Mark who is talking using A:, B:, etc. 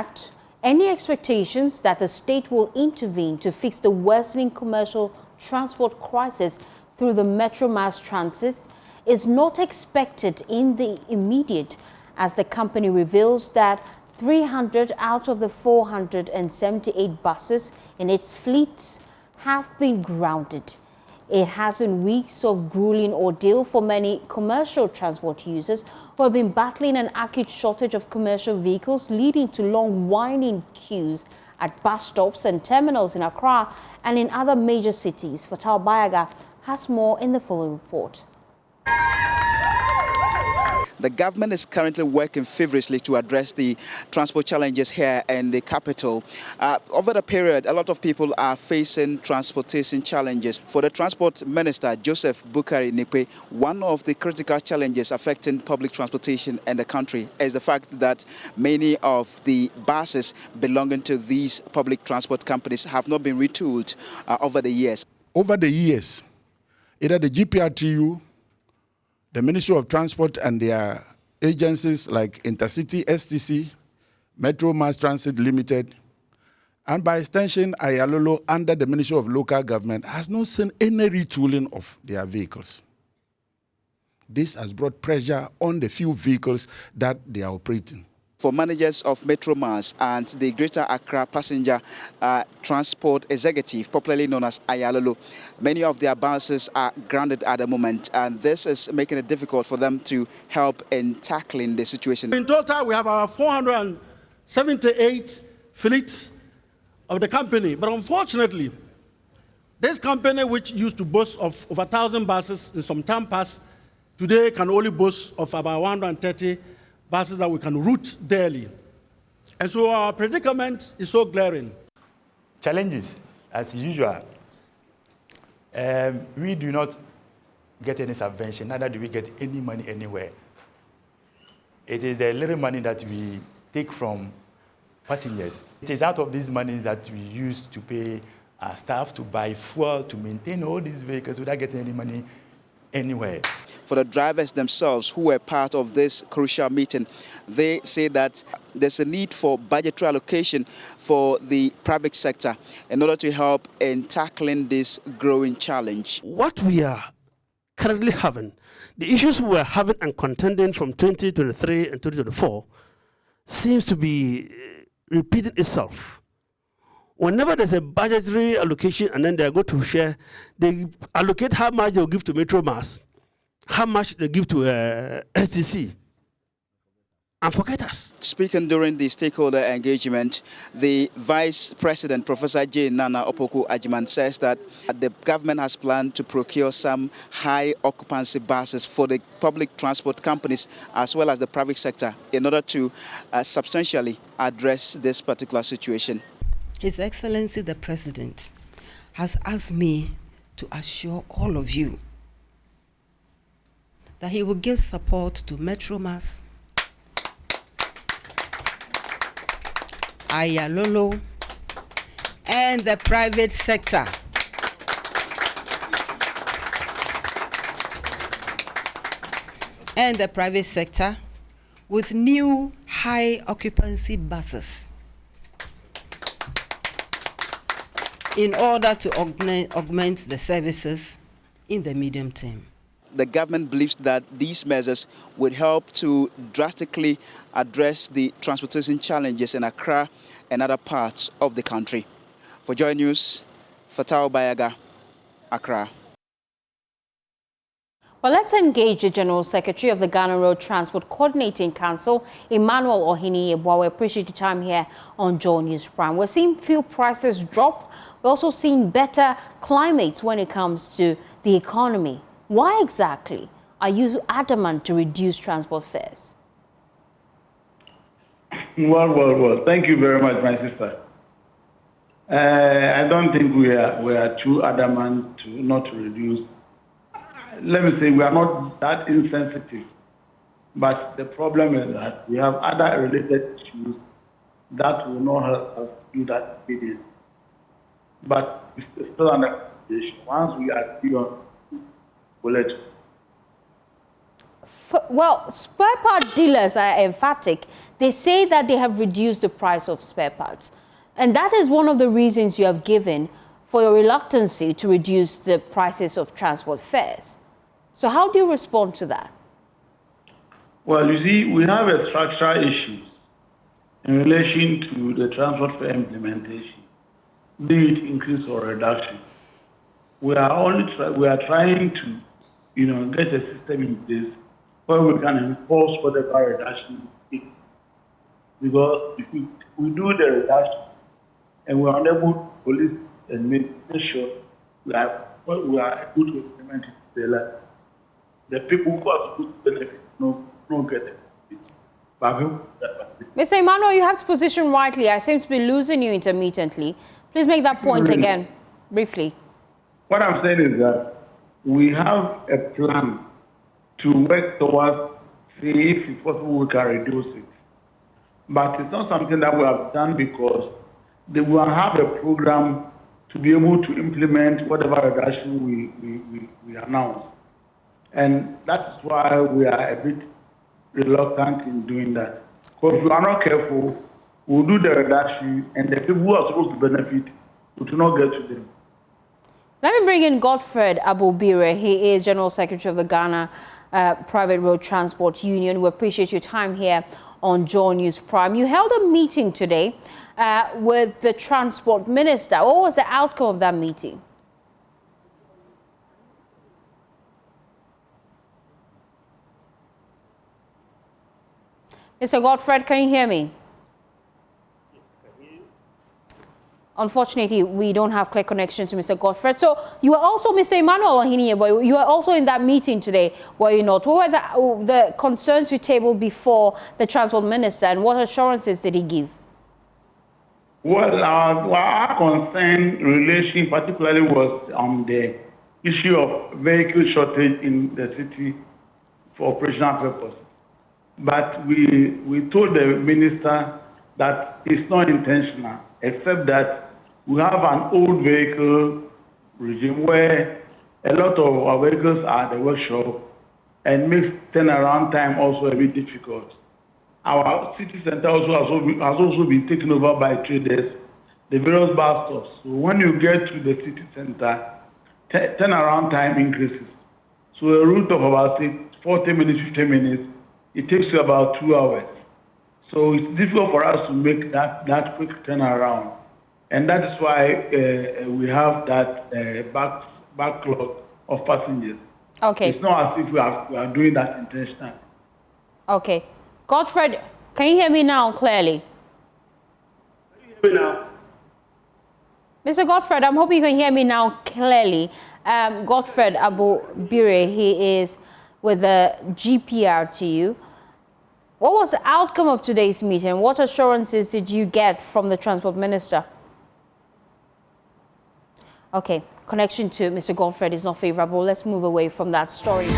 A: that any expectations that the state will intervene to fix the worsening commercial transport crisis through the Metro Mass Transit is not expected in the immediate, as the company reveals that 300 out of the 478 buses in its fleets have been grounded. It has been weeks of grueling ordeal for many commercial transport users who have been battling an acute shortage of commercial vehicles, leading to long winding queues at bus stops and terminals in Accra and in other major cities. Fatal Bayaga has more in the following report.
B: The government is currently working feverishly to address the transport challenges here in the capital. Over the period, a lot of people are facing transportation challenges. For the Transport Minister, Joseph Bukari Nikwe, one of the critical challenges affecting public transportation in the country is the fact that many of the buses belonging to these public transport companies have not been retooled over the years.
C: Over the years, either the GPRTU, the Ministry of Transport and their agencies like Intercity, STC, Metro Mass Transit Limited, and by extension, Ayalolo under the Ministry of Local Government has not seen any retooling of their vehicles. This has brought pressure on the few vehicles that they are operating.
B: For managers of Metro Mass and the Greater Accra Passenger Transport Executive, popularly known as Ayalolo, many of their buses are grounded at the moment, and this is making it difficult for them to help in tackling the situation.
D: In total, we have our 478 fleets of the company, but unfortunately, this company, which used to boast of over 1,000 buses in some time past, today can only boast of about 130 buses that we can route daily. And so our predicament is so glaring.
E: Challenges, as usual. We do not get any subvention, neither do we get any money anywhere. It is the little money that we take from passengers. It is out of these monies that we use to pay our staff, to buy fuel, to maintain all these vehicles without getting any money anywhere.
B: For the drivers themselves who were part of this crucial meeting, they say that there's a need for budgetary allocation for the private sector in order to help in tackling this growing challenge.
F: What we are currently having, the issues we are having and contending from 2023 and 2024 seems to be repeating itself. Whenever there's a budgetary allocation and then they go to share, they allocate how much they'll give to Metro Mass, how much they give to STC, and forget us.
B: Speaking during the stakeholder engagement, the Vice President, Professor J. Nana Opoku Ajiman, says that the government has planned to procure some high-occupancy buses for the public transport companies as well as the private sector in order to substantially address this particular situation.
G: His Excellency the President has asked me to assure all of you that he will give support to Metro Mass, Ayalolo, and the private sector. And the private sector with new high-occupancy buses in order to augment the services in the medium term.
B: The government believes that these measures would help to drastically address the transportation challenges in Accra and other parts of the country. For Joy News, Fatal Bayaga, Accra.
A: Well, let's engage the General Secretary of the Ghana Road Transport Coordinating Council, Emmanuel Ohini Yeboah. We appreciate your time here on Joy News Prime. We're seeing fuel prices drop. We're also seeing better climates when it comes to the economy. Why exactly are you adamant to reduce transport fares?
H: Well. Thank you very much, my sister. I don't think we are too adamant to not reduce. Let me say we are not that insensitive. But the problem is that we have other related issues that will not help us do that immediately. But it's still under consideration. Once we agree on bullet.
A: Well, spare part dealers are emphatic. They say that they have reduced the price of spare parts. And that is one of the reasons you have given for your reluctancy to reduce the prices of transport fares. So how do you respond to that?
H: Well, you see, we have a structural issue in relation to the transport fare implementation, be it increase or reduction. We are trying to, get a system in place where we can enforce whatever reduction we take. Because if we do the reduction and we are unable to police and make sure we are able to implement it, the people who are supposed to benefit no get it.
A: Mr. Emmanuel, you have to position rightly. I seem to be losing you intermittently. Please make that point again, briefly.
H: What I'm saying is that we have a plan to work towards, see if it's possible we can reduce it. But it's not something that we have done because we will have a program to be able to implement whatever reduction we announce. And that's why we are a bit reluctant in doing that. Because if we are not careful, we'll do the reduction and the people who are supposed to benefit will not get to them.
A: Let me bring in Godfred Abobire. He is General Secretary of the Ghana Private Road Transport Union. We appreciate your time here on Joy News Prime. You held a meeting today with the Transport Minister. What was the outcome of that meeting? Mr. Godfred, can you hear me? Unfortunately, we don't have clear connection to Mr. Godfred. So you were also, Mr. Emmanuel Ohiniye, but you were also in that meeting today, were you not? What were the concerns you tabled before the Transport Minister, and what assurances did he give?
H: Well, our concern relation particularly was on the issue of vehicle shortage in the city for operational purposes. But we told the minister that it's not intentional, except that we have an old vehicle regime where a lot of our vehicles are at the workshop and makes turnaround time also a bit difficult. Our city center has also been taken over by traders, the various bar stops. So when you get to the city center, turnaround time increases. So a route of about 40 minutes, 50 minutes, it takes you about 2 hours. So it's difficult for us to make that quick turnaround. And that is why we have that backlog of passengers.
A: Okay.
H: It's not as if we are doing that intentionally.
A: Okay. Godfred, can you hear me now clearly?
D: Can you hear me now?
A: Mr. Godfred, I'm hoping you can hear me now clearly. Godfred Abobire, he is with the GPRTU. What was the outcome of today's meeting? What assurances did you get from the Transport Minister? Okay, connection to Mr. Godfred is not favorable. Let's move away from that story.